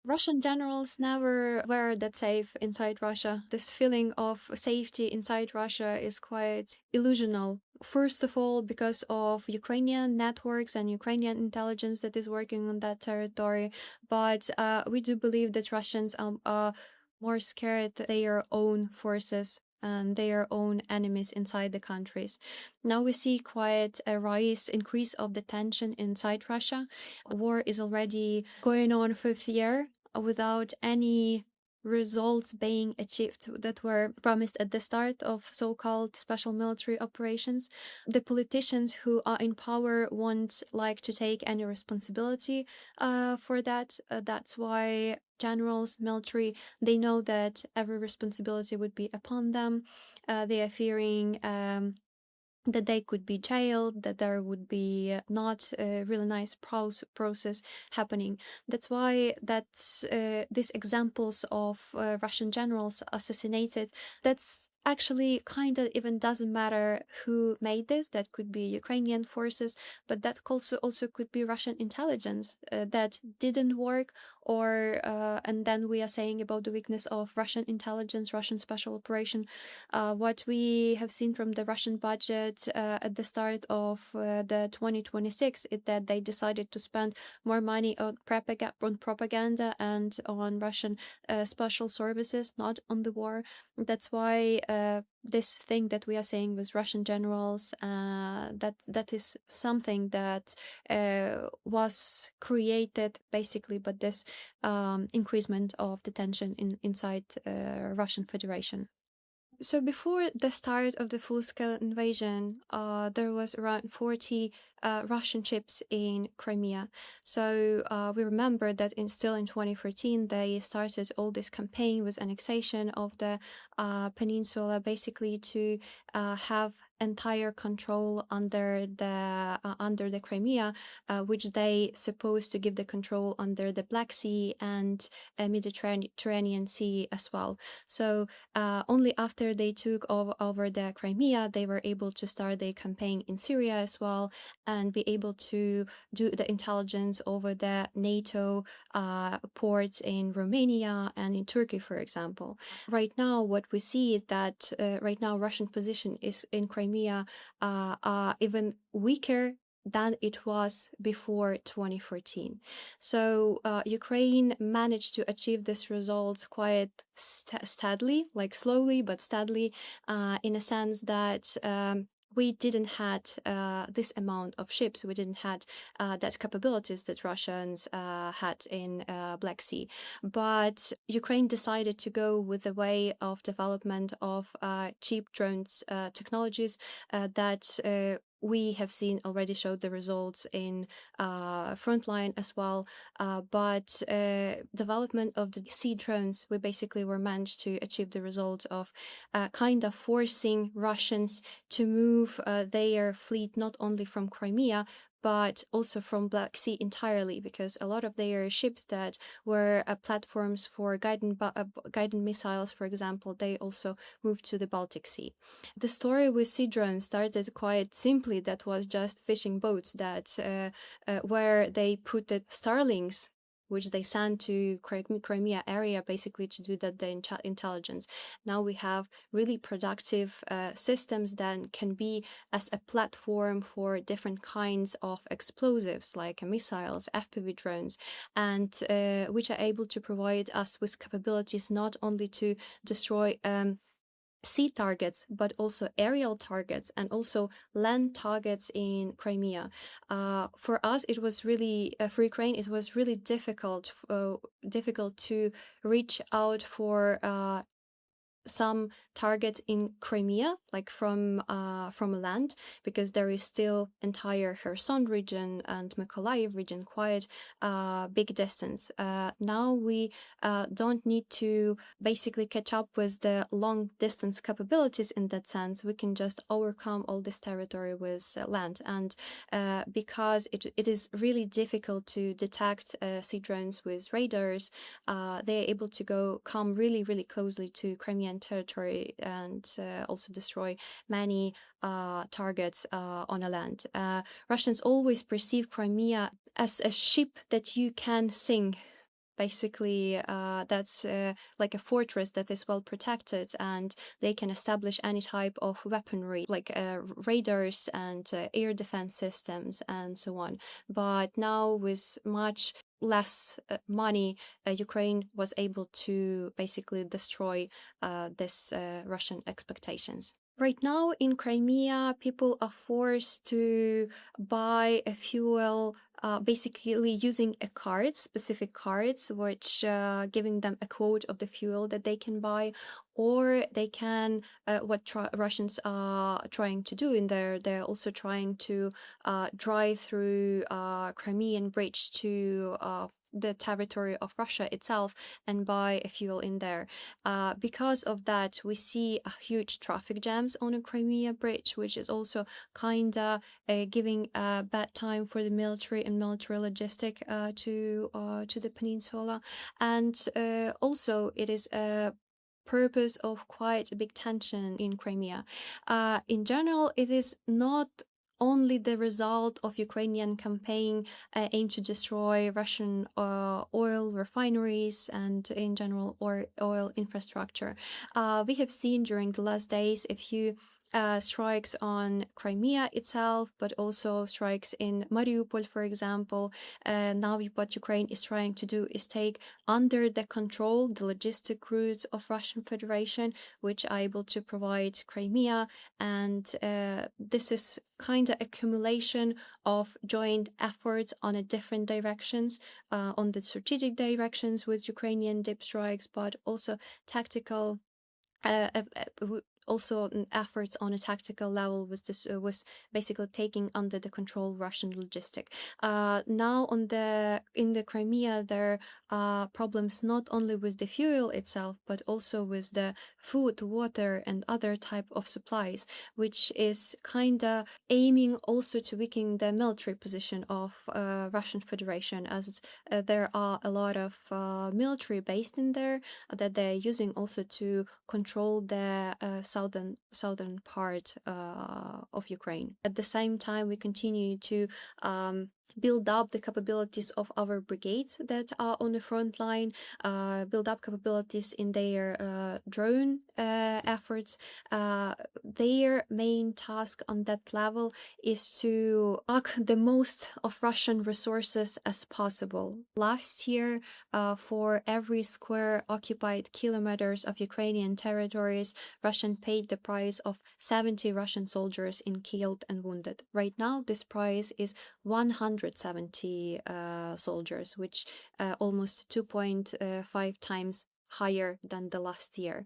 Russian generals never were that safe inside Russia. This feeling of safety inside Russia is quite illusional. First of all, because of Ukrainian networks and Ukrainian intelligence that is working on that territory. But we do believe that Russians are more scared their own forces and their own enemies inside the countries. Now we see quite a increase of the tension inside Russia. War is already going on 5th year without any results being achieved that were promised at the start of so-called special military operations. The politicians who are in power won't like to take any responsibility for that. That's why generals, military, they know that every responsibility would be upon them. They are fearing that they could be jailed, that there would be not a really nice process happening. That's why these examples of Russian generals assassinated, that's actually kind of even doesn't matter who made this. That could be Ukrainian forces, but that also could be Russian intelligence that didn't work, or and then we are saying about the weakness of Russian intelligence, Russian special operation. What we have seen from the Russian budget at the start of the 2026 is that they decided to spend more money on propaganda and on Russian special services, not on the war. That's why this thing that we are saying with Russian generals, that is something that was created basically by this increasement of the tension inside Russian Federation. So before the start of the full-scale invasion, there was around 40 Russian ships in Crimea. So we remember that still in 2014, they started all this campaign with annexation of the peninsula, basically to have entire control under the Crimea, which they supposed to give the control under the Black Sea and Mediterranean Sea as well. So only after they took over the Crimea, they were able to start their campaign in Syria as well, and be able to do the intelligence over the NATO ports in Romania and in Turkey, for example. Right now, what we see is that right now Russian position is in Crimea even weaker than it was before 2014. So Ukraine managed to achieve these results quite steadily, like slowly but steadily, in a sense that we didn't had this amount of ships. We didn't had that capabilities that Russians had in Black Sea. But Ukraine decided to go with the way of development of cheap drones technologies that we have seen already showed the results in Frontline as well. But development of the sea drones, we basically were managed to achieve the result of kind of forcing Russians to move their fleet not only from Crimea, but also from Black Sea entirely, because a lot of their ships that were platforms for guided missiles, for example, they also moved to the Baltic Sea. The story with sea drones started quite simply. That was just fishing boats that where they put the Starlings, which they sent to Crimea area basically to do the intelligence. Now we have really productive systems that can be as a platform for different kinds of explosives like missiles, FPV drones, and which are able to provide us with capabilities not only to destroy sea targets, but also aerial targets and also land targets in Crimea. For us, it was really for Ukraine. It was really difficult to reach out for some targets in Crimea, like from land, because there is still entire Kherson region and Mykolaiv region, quite big distance. Now we don't need to basically catch up with the long distance capabilities in that sense. We can just overcome all this territory with land, and because it is really difficult to detect sea drones with radars, they're able to come really, really closely to Crimean territory and also destroy many targets on a land. Russians always perceive Crimea as a ship that you can sink basically that's like a fortress that is well protected, and they can establish any type of weaponry like radars and air defense systems and so on. But now with much less money, Ukraine was able to basically destroy this Russian expectations. Right now in Crimea, people are forced to buy a fuel basically using a card, specific cards, which giving them a quote of the fuel that they can buy, or they can, what Russians are trying to do in there, they're also trying to drive through Crimean bridge to the territory of Russia itself and buy a fuel in there. Because of that, we see a huge traffic jams on the Crimea bridge, which is also kinda giving a bad time for the military and military logistic to the peninsula. And also, it is a purpose of quite a big tension in Crimea. In general, it is not only the result of Ukrainian campaign aimed to destroy Russian oil refineries and in general oil infrastructure. We have seen during the last days a few strikes on Crimea itself, but also strikes in Mariupol, for example. Now what Ukraine is trying to do is take under the control the logistic routes of Russian Federation, which are able to provide Crimea, and this is kind of accumulation of joint efforts on a different directions, on the strategic directions with Ukrainian deep strikes, but also tactical also efforts on a tactical level was basically taking under the control Russian logistic. Now in the Crimea there are problems not only with the fuel itself but also with the food, water, and other type of supplies, which is kinda aiming also to weaken the military position of Russian Federation, as there are a lot of military based in there that they're using also to control the southern part of Ukraine. At the same time, we continue to build up the capabilities of our brigades that are on the front line, build up capabilities in their drone efforts. Their main task on that level is to suck the most of Russian resources as possible. Last year, for every square occupied kilometers of Ukrainian territories, Russian paid the price of 70 Russian soldiers in killed and wounded. Right now, this price is 170 soldiers, which almost 2.5 times higher than the last year.